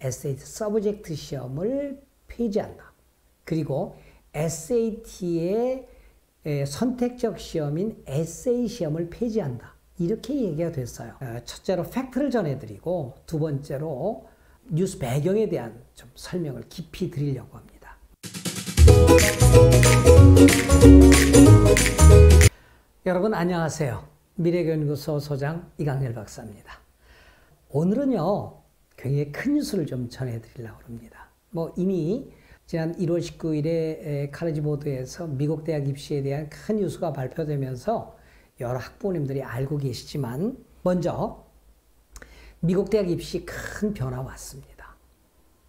SAT 서브젝트 시험을 폐지한다. 그리고 SAT의 선택적 시험인 에세이 시험을 폐지한다. 이렇게 얘기가 됐어요. 첫째로 팩트를 전해드리고 두 번째로 뉴스 배경에 대한 좀 설명을 깊이 드리려고 합니다. 여러분 안녕하세요. 미래교연구소 소장 이강렬 박사입니다. 오늘은요 굉장히 큰 뉴스를 좀 전해드리려고 합니다. 이미 지난 1월 19일에 카네기 보드에서 미국 대학 입시에 대한 큰 뉴스가 발표되면서 여러 학부모님들이 알고 계시지만 먼저 미국 대학 입시 큰 변화 왔습니다.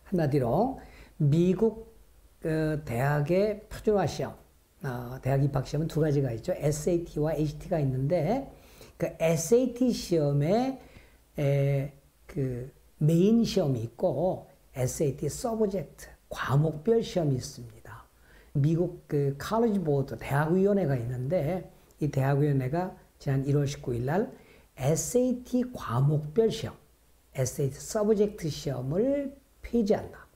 한마디로 미국 대학의 표준화 시험, 대학 입학 시험은 두 가지가 있죠. SAT와 ACT가 있는데 그 SAT 시험에 그 메인 시험이 있고 SAT 서브젝트 과목별 시험이 있습니다. 미국 그 카네기 보드 대학위원회가 있는데 이 대학위원회가 지난 1월 19일 날 SAT 과목별 시험, SAT 서브젝트 시험을 폐지한다.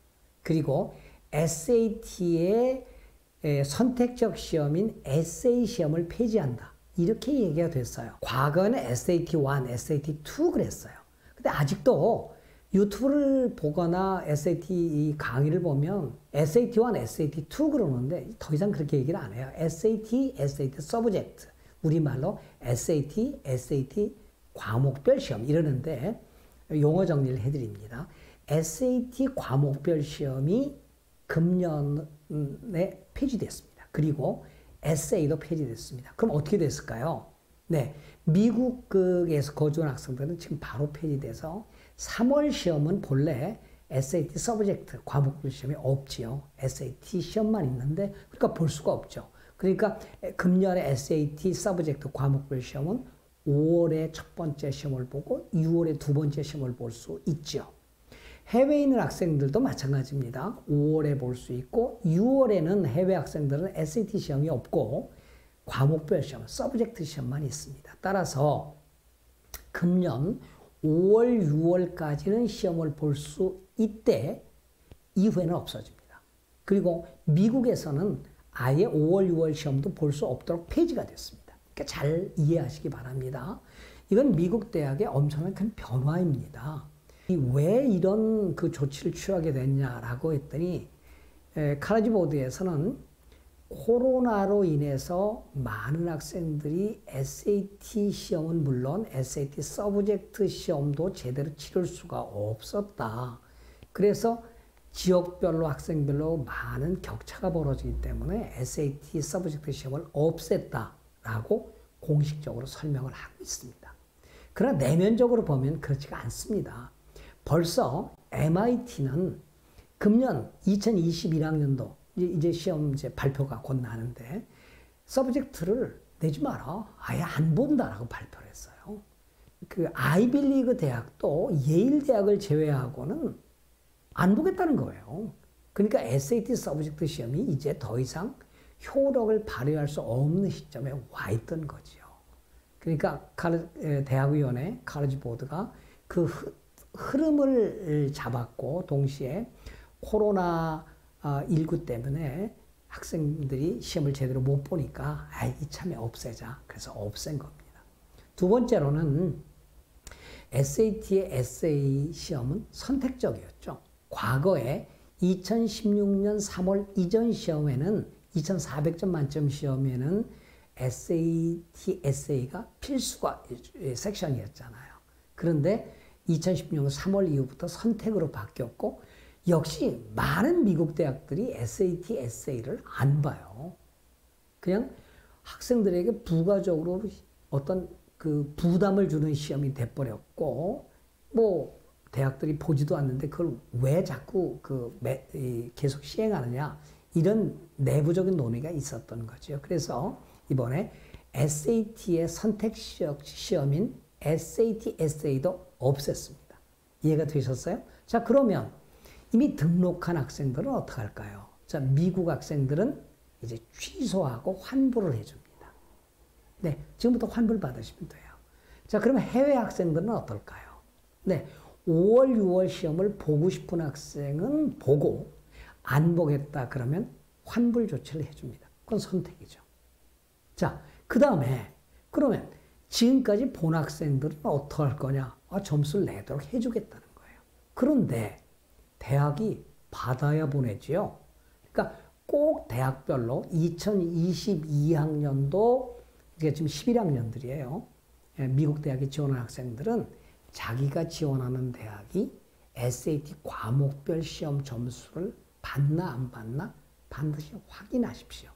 그리고 SAT의 선택적 시험인 에세이 시험을 폐지한다. 이렇게 얘기가 됐어요. 과거에는 SAT1, SAT2 그랬어요. 근데 아직도 유튜브를 보거나 SAT 강의를 보면 SAT1, SAT2 그러는데 더 이상 그렇게 얘기를 안 해요. SAT, SAT 서브젝트, 우리말로 SAT, SAT 과목별 시험 이러는데 용어 정리를 해드립니다. SAT 과목별 시험이 금년에 폐지됐습니다. 그리고 에세이도 폐지됐습니다. 그럼 어떻게 됐을까요? 네, 미국에서 거주한 학생들은 지금 바로 폐지돼서 3월 시험은 본래 SAT 서브젝트 과목별 시험이 없지요. SAT 시험만 있는데 그러니까 볼 수가 없죠. 그러니까 금년에 SAT 서브젝트 과목별 시험은 5월에 첫 번째 시험을 보고 6월에 두 번째 시험을 볼 수 있죠. 해외에 있는 학생들도 마찬가지입니다. 5월에 볼 수 있고 6월에는 해외 학생들은 SAT 시험이 없고 과목별 시험, 서브젝트 시험만 있습니다. 따라서 금년 5월, 6월까지는 시험을 볼 수 있대 이후에는 없어집니다. 그리고 미국에서는 아예 5월, 6월 시험도 볼 수 없도록 폐지가 됐습니다. 그러니까 잘 이해하시기 바랍니다. 이건 미국 대학의 엄청난 큰 변화입니다. 왜 이런 그 조치를 취하게 됐냐라고 했더니 카네기 보드에서는 코로나로 인해서 많은 학생들이 SAT 시험은 물론 SAT 서브젝트 시험도 제대로 치를 수가 없었다. 그래서 지역별로 학생별로 많은 격차가 벌어지기 때문에 SAT 서브젝트 시험을 없앴다라고 공식적으로 설명을 하고 있습니다. 그러나 내면적으로 보면 그렇지가 않습니다. 벌써 MIT는 금년 2021학년도 이제 시험 발표가 곧 나는데 서브젝트를 내지 마라. 아예 안 본다라고 발표를 했어요. 그 아이비리그 대학도 예일 대학을 제외하고는 안 보겠다는 거예요. 그러니까 SAT 서브젝트 시험이 이제 더 이상 효력을 발휘할 수 없는 시점에 와 있던 거죠. 그러니까 대학위원회 카네기 보드가 그 흐름을 잡았고 동시에 코로나19 때문에 학생들이 시험을 제대로 못 보니까 이참에 없애자. 그래서 없앤 겁니다. 두 번째로는 SAT의 에세이 시험은 선택적이었죠. 과거에 2016년 3월 이전 시험에는 2400점 만점 시험에는 SAT 에세이가 필수가 섹션이었잖아요. 그런데 2016년 3월 이후부터 선택으로 바뀌었고 역시 많은 미국 대학들이 SAT, 에세이를 안 봐요. 그냥 학생들에게 부가적으로 어떤 그 부담을 주는 시험이 돼버렸고 대학들이 보지도 않는데 그걸 왜 자꾸 계속 시행하느냐 이런 내부적인 논의가 있었던 거죠. 그래서 이번에 SAT의 선택적 시험인 SAT, 에세이도 없앴습니다. 이해가 되셨어요? 자, 그러면 이미 등록한 학생들은 어떻게 할까요? 자, 미국 학생들은 이제 취소하고 환불을 해줍니다. 네, 지금부터 환불 받으시면 돼요. 자, 그러면 해외 학생들은 어떨까요? 네, 5월, 6월 시험을 보고 싶은 학생은 보고 안 보겠다 그러면 환불 조치를 해줍니다. 그건 선택이죠. 자, 그 다음에 그러면 지금까지 본 학생들은 어떻게 할 거냐? 점수를 내도록 해주겠다는 거예요. 그런데 대학이 받아야 보내지요. 그러니까 꼭 대학별로 2022학년도 이게 지금 11학년들이에요. 미국 대학에 지원한 학생들은 자기가 지원하는 대학이 SAT 과목별 시험 점수를 받나 안 받나 반드시 확인하십시오.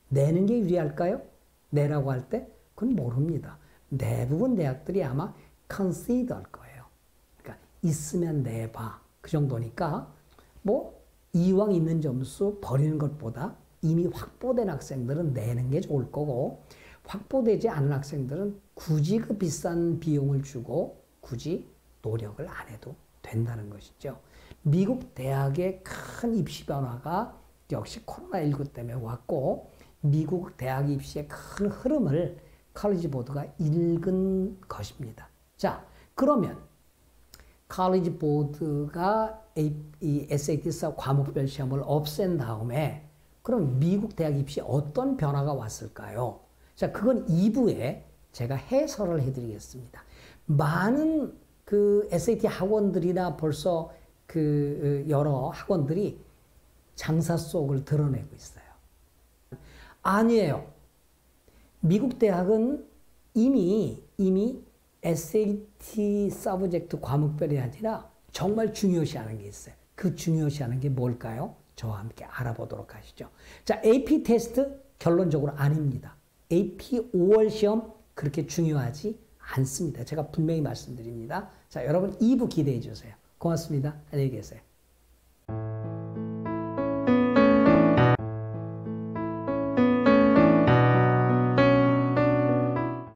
내는 게 유리할까요? 내라고 할 때 그건 모릅니다. 대부분 대학들이 아마 consider 할 거예요. 그러니까 있으면 내봐. 그 정도니까 뭐 이왕 있는 점수 버리는 것보다 이미 확보된 학생들은 내는 게 좋을 거고 확보되지 않은 학생들은 굳이 그 비싼 비용을 주고 굳이 노력을 안 해도 된다는 것이죠. 미국 대학의 큰 입시 변화가 역시 코로나19 때문에 왔고 미국 대학 입시의 큰 흐름을 칼리지 보드가 읽은 것입니다. 자, 그러면 칼리지 보드가 이 SAT 과목별 시험을 없앤 다음에 그럼 미국 대학 입시에 어떤 변화가 왔을까요? 자, 그건 2부에 제가 해설을 해드리겠습니다. 많은 그 SAT 학원들이나 벌써 그 여러 학원들이 장사 속을 드러내고 있어요. 아니에요. 미국 대학은 이미 SAT 서브젝트 과목별이 아니라 정말 중요시하는 게 있어요. 그 중요시하는 게 뭘까요? 저와 함께 알아보도록 하시죠. 자, AP 테스트 결론적으로 아닙니다. AP 5월 시험 그렇게 중요하지 않습니다. 제가 분명히 말씀드립니다. 자, 여러분 2부 기대해 주세요. 고맙습니다. 안녕히 계세요.